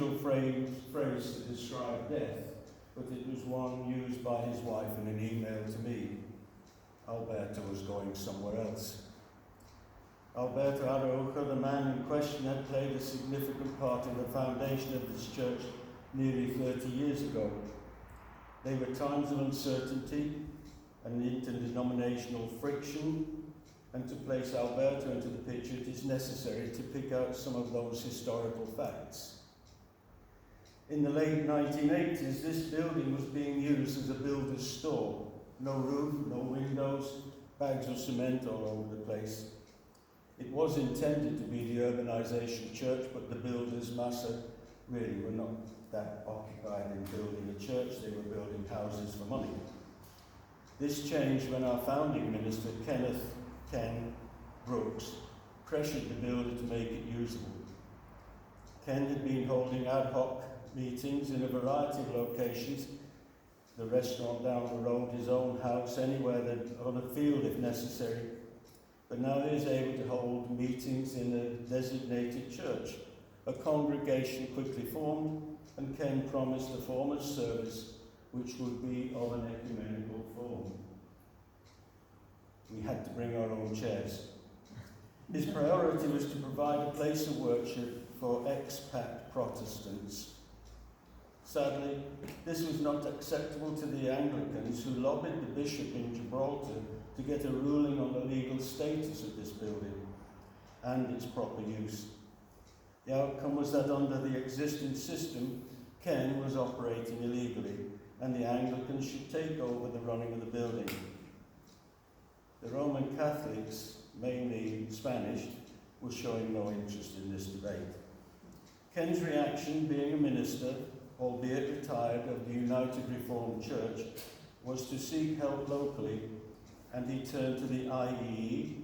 unusual phrase to describe death, but it was one used by his wife in an email to me. Alberto was going somewhere else. Alberto Araujo, the man in question, had played a significant part in the foundation of this church nearly 30 years ago. They were times of uncertainty and interdenominational friction, and to place Alberto into the picture, it is necessary to pick out some of those historical facts. In the late 1980s, this building was being used as a builder's store. No roof, no windows, bags of cement all over the place. It was intended to be the urbanization church, but the builders, Massa, really were not that occupied in building a church. They were building houses for money. This changed when our founding minister, Ken Brooks, pressured the builder to make it usable. Ken had been holding ad hoc meetings in a variety of locations, the restaurant down the road, his own house, anywhere on a field if necessary. But now he is able to hold meetings in a designated church. A congregation quickly formed, and Ken promised a form of service which would be of an ecumenical form. We had to bring our own chairs. His priority was to provide a place of worship for expat Protestants. Sadly, this was not acceptable to the Anglicans, who lobbied the bishop in Gibraltar to get a ruling on the legal status of this building and its proper use. The outcome was that under the existing system, Ken was operating illegally, and the Anglicans should take over the running of the building. The Roman Catholics, mainly Spanish, were showing no interest in this debate. Ken's reaction, being a minister, albeit retired, of the United Reformed Church, was to seek help locally, and he turned to the IEE,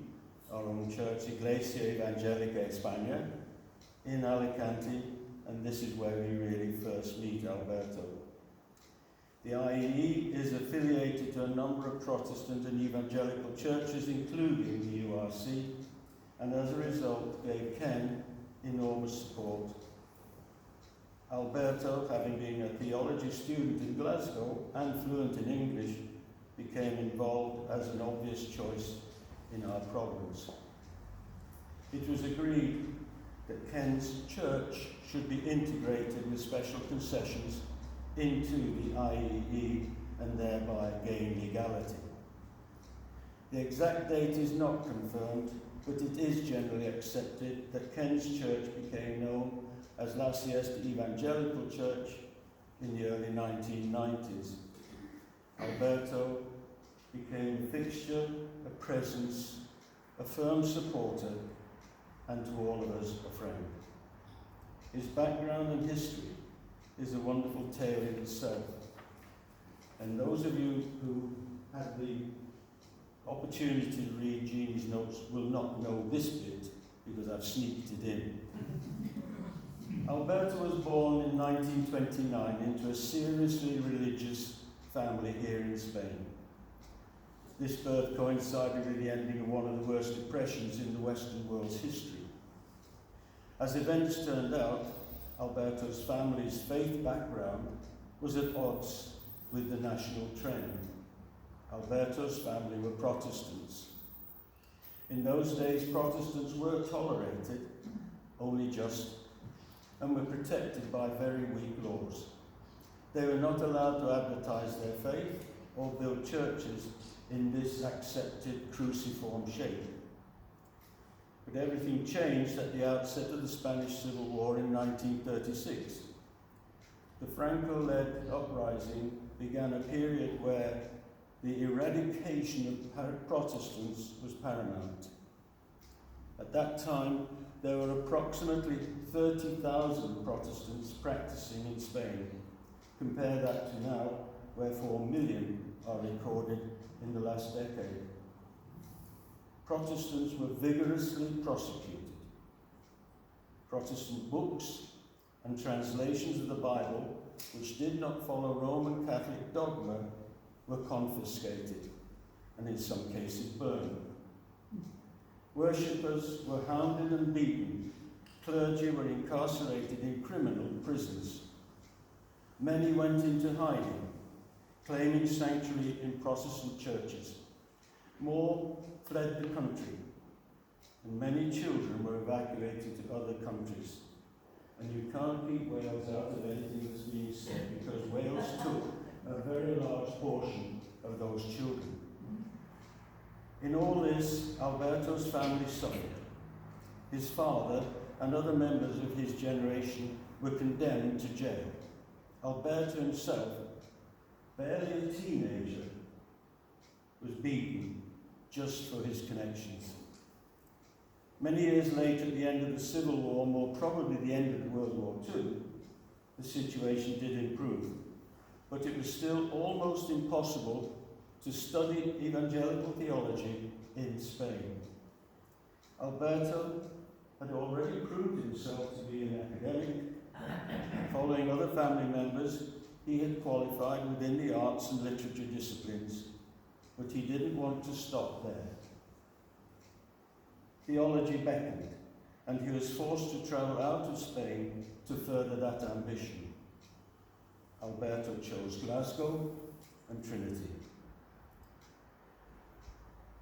our own church, Iglesia Evangélica España, in Alicante, and this is where we really first meet Alberto. The IEE is affiliated to a number of Protestant and evangelical churches, including the URC, and as a result gave Ken enormous support. Alberto, having been a theology student in Glasgow and fluent in English, became involved as an obvious choice in our problems. It was agreed that Ken's church should be integrated with special concessions into the IEE and thereby gain legality. The exact date is not confirmed, but it is generally accepted that Ken's church became known as La Siesta Evangelical Church in the early 1990s. Alberto became a fixture, a presence, a firm supporter, and to all of us, a friend. His background and history is a wonderful tale in itself. And those of you who had the opportunity to read Jeannie's notes will not know this bit because I've sneaked it in. Alberto was born in 1929 into a seriously religious family here in Spain. This birth coincided with the ending of one of the worst depressions in the Western world's history. As events turned out, Alberto's family's faith background was at odds with the national trend. Alberto's family were Protestants. In those days, Protestants were tolerated, only just, and were protected by very weak laws. They were not allowed to advertise their faith or build churches in this accepted cruciform shape. But everything changed at the outset of the Spanish Civil War in 1936. The Franco-led uprising began a period where the eradication of Protestants was paramount. At that time, there were approximately 30,000 Protestants practicing in Spain. Compare that to now, where 4 million are recorded in the last decade. Protestants were vigorously prosecuted. Protestant books and translations of the Bible, which did not follow Roman Catholic dogma, were confiscated and in some cases burned. Worshippers were hounded and beaten. Clergy were incarcerated in criminal prisons. Many went into hiding, claiming sanctuary in Protestant churches. More fled the country, and many children were evacuated to other countries. And you can't keep Wales out of anything that's being said, because Wales took a very large portion of those children. In all this, Alberto's family suffered. His father and other members of his generation were condemned to jail. Alberto himself, barely a teenager, was beaten just for his connections. Many years later, at the end of the Civil War, more probably the end of World War II, the situation did improve. But it was still almost impossible to study evangelical theology in Spain. Alberto had already proved himself to be an academic. Following other family members, he had qualified within the arts and literature disciplines, but he didn't want to stop there. Theology beckoned, and he was forced to travel out of Spain to further that ambition. Alberto chose Glasgow and Trinity.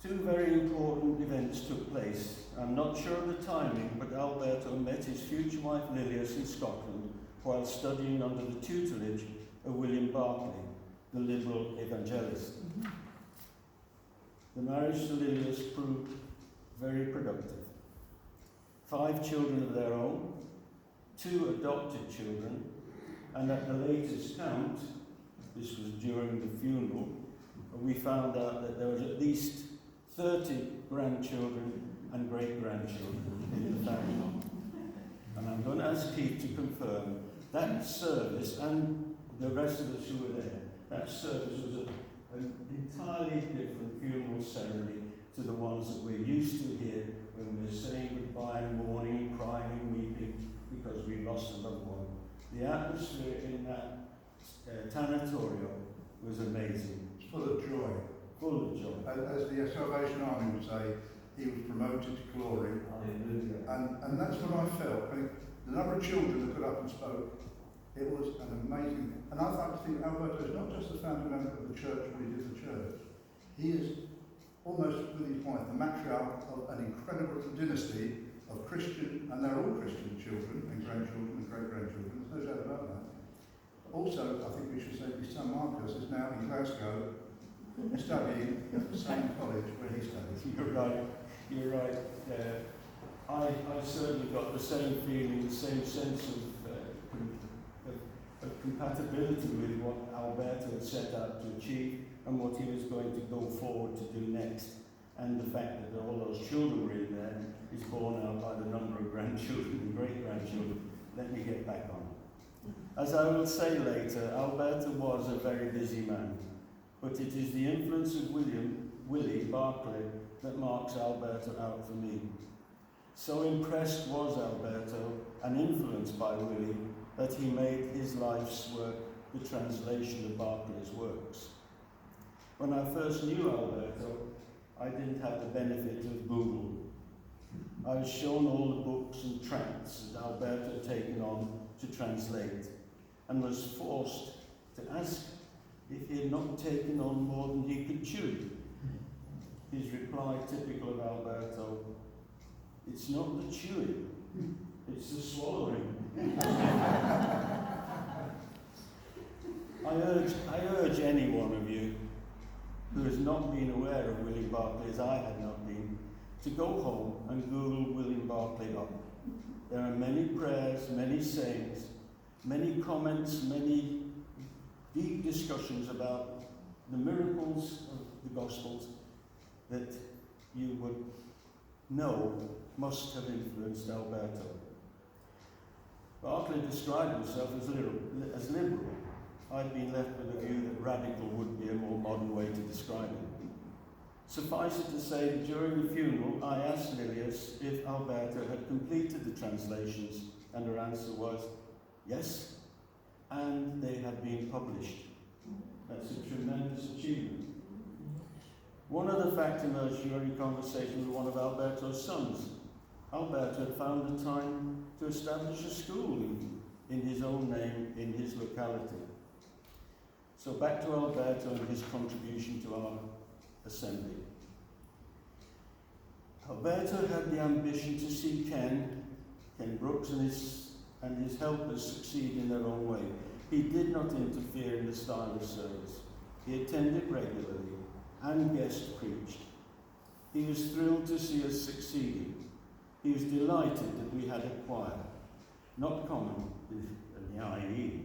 Two very important events took place. I'm not sure of the timing, but Alberto met his future wife Lilias in Scotland while studying under the tutelage of William Berkeley, the liberal evangelist. The marriage to Lilias proved very productive. 5 children of their own, 2 adopted children, and at the latest count, this was during the funeral, we found out that there was at least 30 grandchildren and great-grandchildren in the family. And I'm going to ask Keith to confirm that service, and the rest of us who were there, that service was an entirely different funeral ceremony to the ones that we're used to here when we're saying goodbye and mourning and crying and weeping because we lost a loved one. The atmosphere in that tanatorio was amazing. It's full of joy. Full of joy. As the Salvation Army would say, he was promoted to glory. Hallelujah. And that's what I felt. I mean, the number of children that got up and spoke, it was an amazing. And I like to think Alberto is not just a founding member of the church when he did the church. He is almost with his wife, the matriarch of an incredible dynasty of Christian, and they're all Christian children and grandchildren and great-grandchildren, there's no doubt about that. Also, I think we should say his son Marcus is now in Glasgow studying at the same college where he studied. You're right. I certainly got the same feeling, the same sense of compatibility with what Alberto had set out to achieve and what he was going to go forward to do next. And the fact that all those children were in there is borne out by the number of grandchildren and great-grandchildren. Let me get back on. As I will say later, Alberto was a very busy man, but it is the influence of Willie Berkeley that marks Alberto out for me. So impressed was Alberto and influenced by Willie that he made his life's work the translation of Berkeley's works. When I first knew Alberto, I didn't have the benefit of Google. I was shown all the books and tracts that Alberto had taken on to translate, and was forced to ask if he had not taken on more than he could chew. His reply, typical of Alberto, "It's not the chewing, it's the swallowing." I urge any one of you who has not been aware of William Berkeley, as I had not been, to go home and Google William Berkeley up. There are many prayers, many sayings, many comments, many deep discussions about the miracles of the Gospels that you would know must have influenced Alberto. Berkeley described himself as liberal. I'd been left with a view that radical would be a more modern way to describe him. Suffice it to say that during the funeral, I asked Lilias if Alberto had completed the translations, and her answer was yes, and they had been published. That's a tremendous achievement. One other fact emerged during conversation with one of Alberto's sons. Alberto had found the time to establish a school in his own locality. So back to Alberto and his contribution to our assembly. Alberto had the ambition to see Ken Brooks and his helpers succeed in their own way. He did not interfere in the style of service. He attended regularly and guest preached. He was thrilled to see us succeeding. He was delighted that we had a choir, not common in the IE.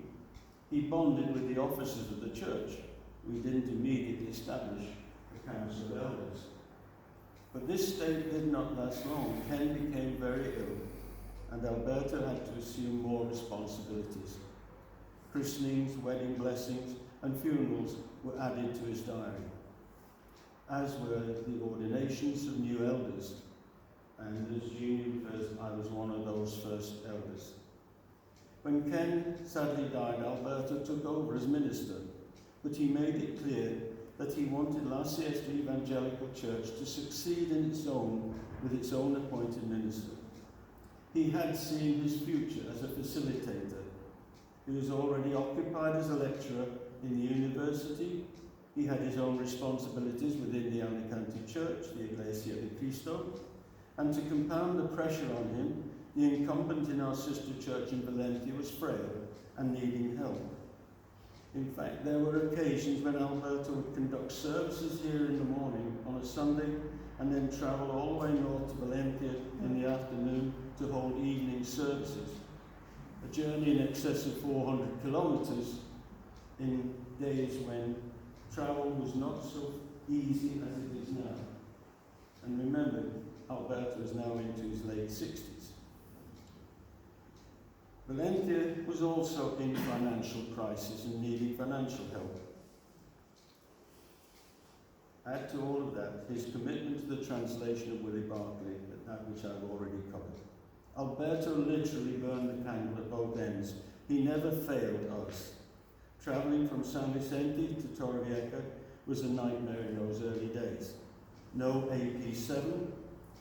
He bonded with the officers of the church. We didn't immediately establish a council of elders. But this state did not last long. Ken became very ill, and Alberto had to assume more responsibilities. Christenings, wedding blessings, and funerals were added to his diary, as were the ordinations of new elders. And as Junior refers, I was one of those first elders. When Ken sadly died, Alberto took over as minister, but he made it clear that he wanted La Siesta Evangelical Church to succeed with its own appointed minister. He had seen his future as a facilitator. He was already occupied as a lecturer in the university. He had his own responsibilities within the Alicante Church, the Iglesia de Cristo, and to compound the pressure on him, the incumbent in our sister church in Valencia was frail and needing help. In fact, there were occasions when Alberto would conduct services here in the morning on a Sunday and then travel all the way north to Valencia in the afternoon to hold evening services. A journey in excess of 400 kilometres in days when travel was not so easy as it is now. And remember, Alberto is now into his late 60s. Valencia was also in financial crisis and needing financial help. Add to all of that his commitment to the translation of Willie Barclay, that which I've already covered. Alberto literally burned the candle at both ends. He never failed us. Travelling from San Vicente to Torrevieja was a nightmare in those early days. No AP7,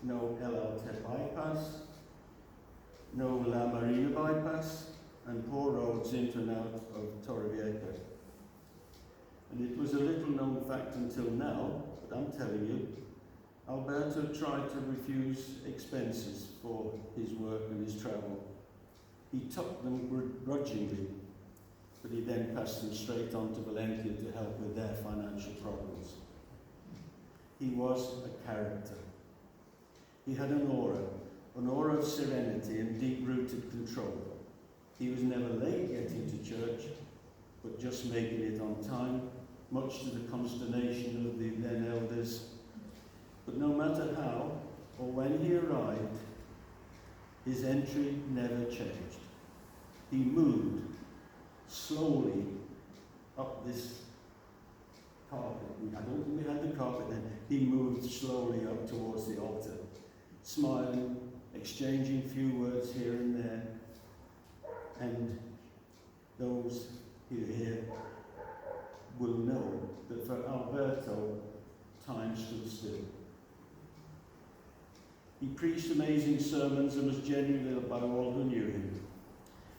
no El Alte bypass, no La Marina bypass, and poor roads into and out of Torrevieja. And it was a little known fact until now, but I'm telling you, Alberto tried to refuse expenses for his work and his travel. He took them grudgingly, but he then passed them straight on to Valencia to help with their financial problems. He was a character. He had an aura of serenity and deep-rooted control. He was never late getting to church, but just making it on time, much to the consternation of the then elders. But no matter how or when he arrived, his entry never changed. He moved slowly up this carpet. I don't think we had the carpet then. He moved slowly up towards the altar, smiling, exchanging few words here and there. And those here will know that for Alberto, time stood still. He preached amazing sermons and was genuinely loved by all who knew him.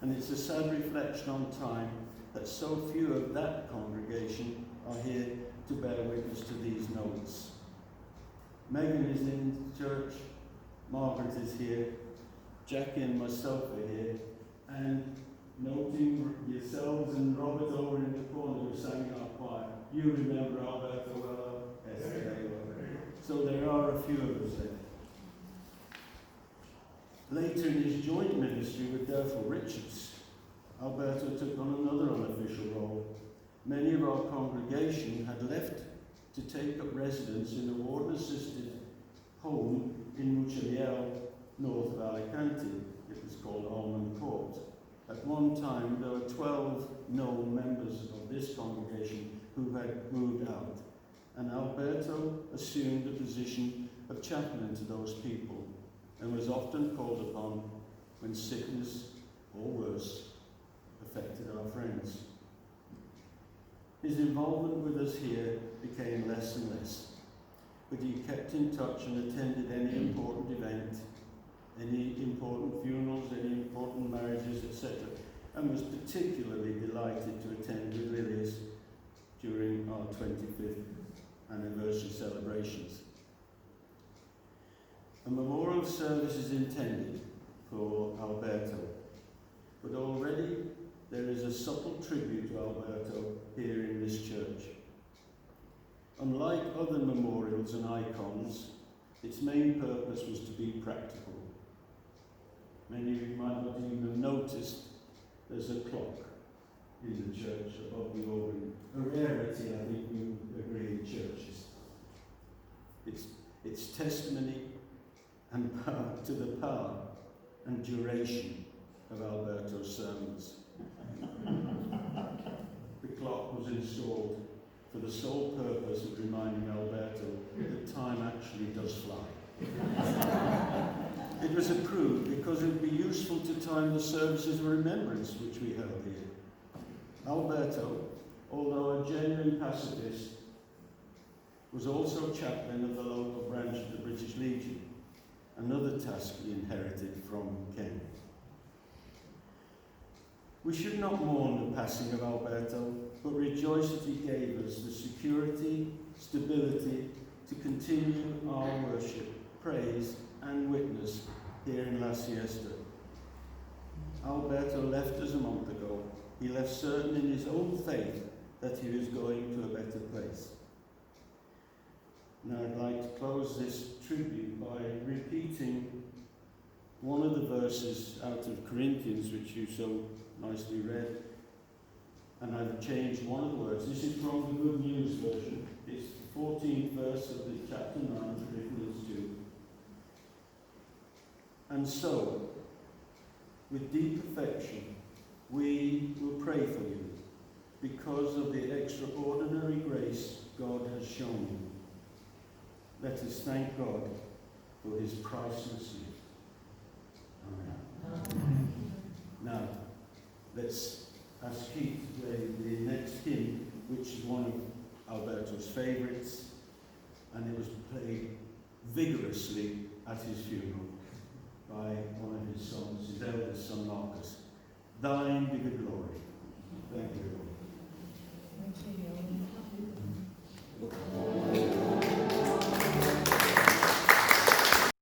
And it's a sad reflection on time that so few of that congregation are here to bear witness to these notes. Megan is in church, Margaret is here, Jackie and myself are here, and noting yourselves and Robert over in the corner who sang our choir. You remember Alberto well? Yes, they were. So there are a few of us there. Later in his joint ministry with Derfel Richards, Alberto took on another unofficial role. Many of our congregation had left to take up residence in a warden-assisted home in Mucheliel, north of Alicante. It was called Almond Court. At one time, there were 12 known members of this congregation who had moved out, and Alberto assumed the position of chaplain to those people and was often called upon when sickness, or worse, affected our friends. His involvement with us here became less and less, but he kept in touch and attended any important event, any important funerals, any important marriages, etc. and was particularly delighted to attend with Lilius during our 25th anniversary celebrations. A memorial service is intended for Alberto, but already there is a subtle tribute to Alberto here in this church. Unlike other memorials and icons, its main purpose was to be practical. Many of you might not even have noticed there's a clock in the church above the organ. A rarity, I think you agree, in churches. It's testimony and power to the power and duration of Alberto's sermons. The clock was installed for the sole purpose of reminding Alberto that time actually does fly. It was approved because it would be useful to time the services of remembrance which we held here. Alberto, although a genuine pacifist, was also chaplain of the local branch of the British Legion, another task he inherited from Ken. We should not mourn the passing of Alberto, but rejoice that he gave us the security, stability to continue our worship, praise and witness here in La Siesta. Alberto left us a month ago. He left certain in his own faith that he was going to a better place. Now I'd like to close this tribute by repeating one of the verses out of Corinthians, which you so nicely read, and I've changed one of the words. This is from the Good News version. It's the 14th verse of the chapter 9 of Philippians 2. And so, with deep affection, we will pray for you because of the extraordinary grace God has shown you. Let us thank God for his priceless gift. Amen. Now, let's ask Keith to play the next hymn, which is one of Alberto's favourites, and it was played vigorously at his funeral.